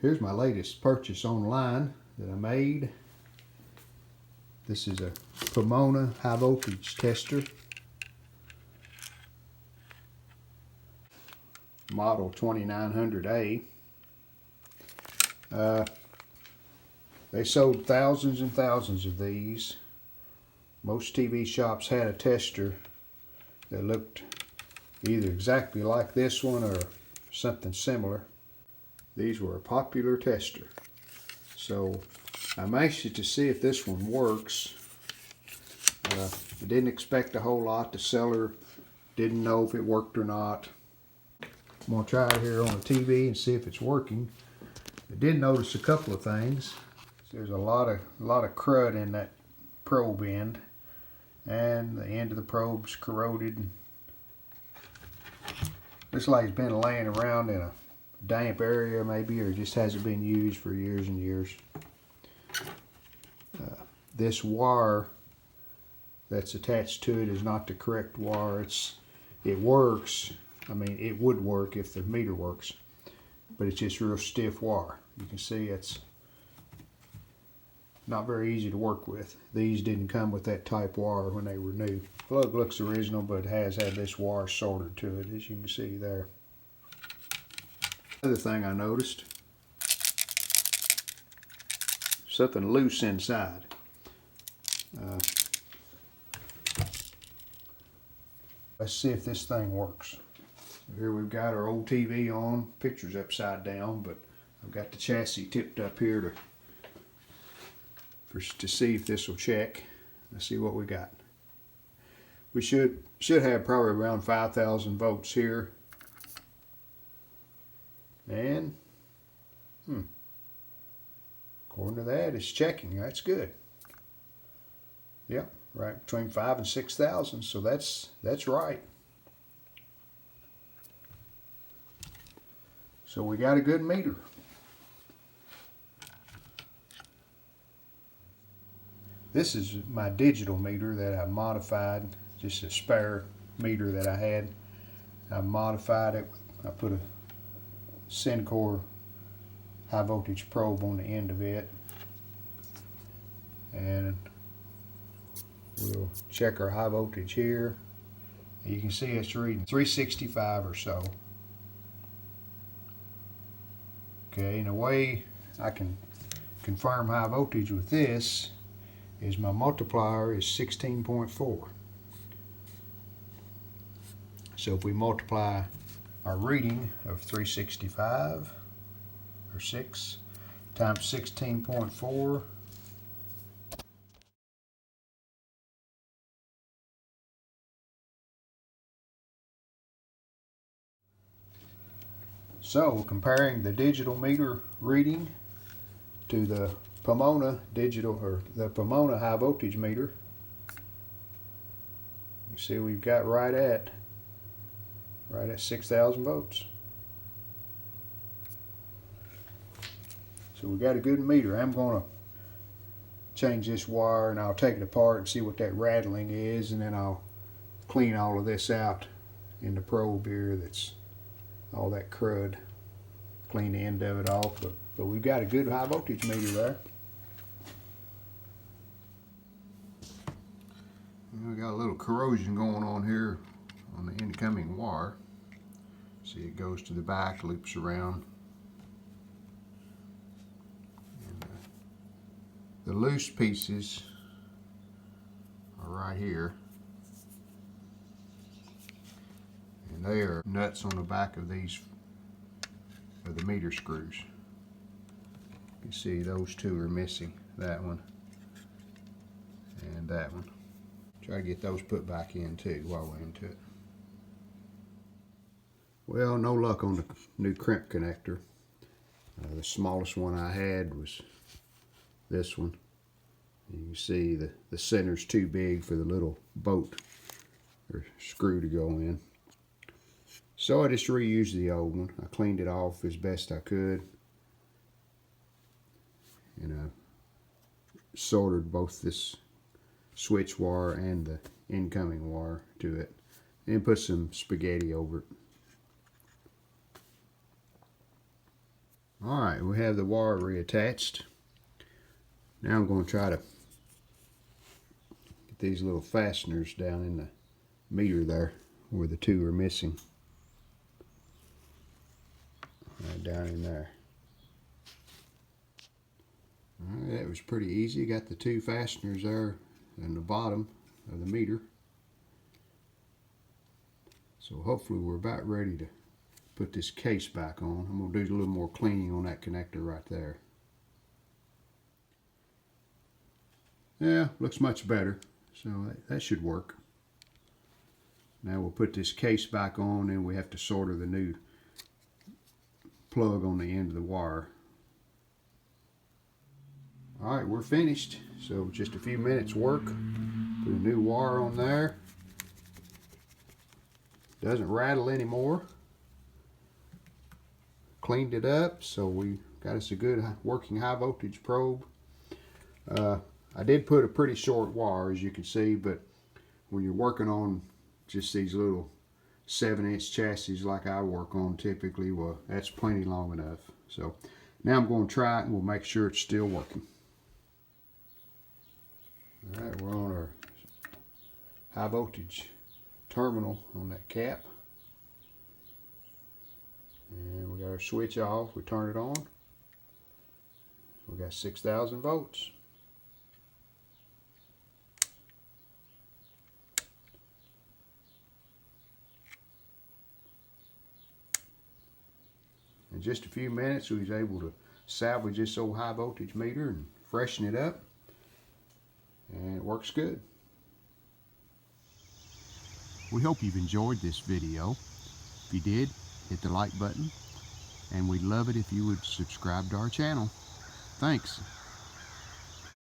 Here's my latest purchase online that I made. This is a Pomona high voltage tester. Model 2900A. They sold thousands and thousands of these. Most TV shops had a tester that looked either exactly like this one or something similar. These were a popular tester. So I'm anxious to see if this one works. I didn't expect a whole lot. The seller didn't know if it worked or not. I'm going to try it here on the TV and see if it's working. I did notice a couple of things. There's a lot of crud in that probe end, and the end of the probe's corroded. Looks like it's been laying around in a damp area maybe, or just hasn't been used for years and years. This wire that's attached to it is not the correct wire. It works. I mean, it would work if the meter works, but it's just real stiff wire. You can see it's not very easy to work with. These didn't come with that type wire when they were new. Plug looks original, but it has had this wire soldered to it, as you can see there. Other thing I noticed, something loose inside. Let's see if this thing works. Here we've got our old TV on, picture's upside down, but I've got the chassis tipped up here to see if this will check. Let's see what we got. We should have probably around 5,000 volts here. And according to that, it's checking. That's good. Yep, right between 5,000 and 6,000. So that's right. So we got a good meter. This is my digital meter that I modified, just a spare meter that I had. I modified it. I put a Syncor high voltage probe on the end of it, and we'll check our high voltage here. You can see it's reading 365 or so. Okay, and the way I can confirm high voltage with this is my multiplier is 16.4. So if we multiply our reading of 365 or 6 times 16.4, so comparing the digital meter reading to the Pomona digital, or the Pomona high voltage meter, you see we've got right at 6,000 volts. So we got a good meter. I'm going to change this wire and I'll take it apart and see what that rattling is, and then I'll clean all of this out in the probe here. That's all that crud. Clean the end of it off, but we've got a good high voltage meter there. We got a little corrosion going on here on the incoming wire. See, it goes to the back, loops around. And the loose pieces are right here. And they are nuts on the back of these, of the meter screws. You can see those two are missing, that one and that one. Try to get those put back in too while we're into it. Well, no luck on the new crimp connector. The smallest one I had was this one. You can see the center's too big for the little bolt or screw to go in. So I just reused the old one. I cleaned it off as best I could. And I soldered both this switch wire and the incoming wire to it, and put some spaghetti over it. Alright, we have the wire reattached. Now I'm going to try to get these little fasteners down in the meter there where the two are missing. Right down in there. Alright, that was pretty easy. Got the two fasteners there in the bottom of the meter. So hopefully we're about ready to put this case back on. I'm going to do a little more cleaning on that connector right there. Yeah, looks much better. So that should work. Now we'll put this case back on and we have to solder the new plug on the end of the wire. Alright, we're finished. So just a few minutes work. Put a new wire on there. Doesn't rattle anymore. Cleaned it up, so we got us a good working high voltage probe. I did put a pretty short wire, as you can see, but when you're working on just these little 7-inch chassis like I work on typically, well, that's plenty long enough. So now I'm going to try it and we'll make sure it's still working. Alright, we're on our high voltage terminal on that cap. And we got our switch off, we turn it on. We got 6,000 volts. In just a few minutes we was able to salvage this old high voltage meter and freshen it up. And it works good. We hope you've enjoyed this video. If you did, hit the like button, and we'd love it if you would subscribe to our channel. Thanks.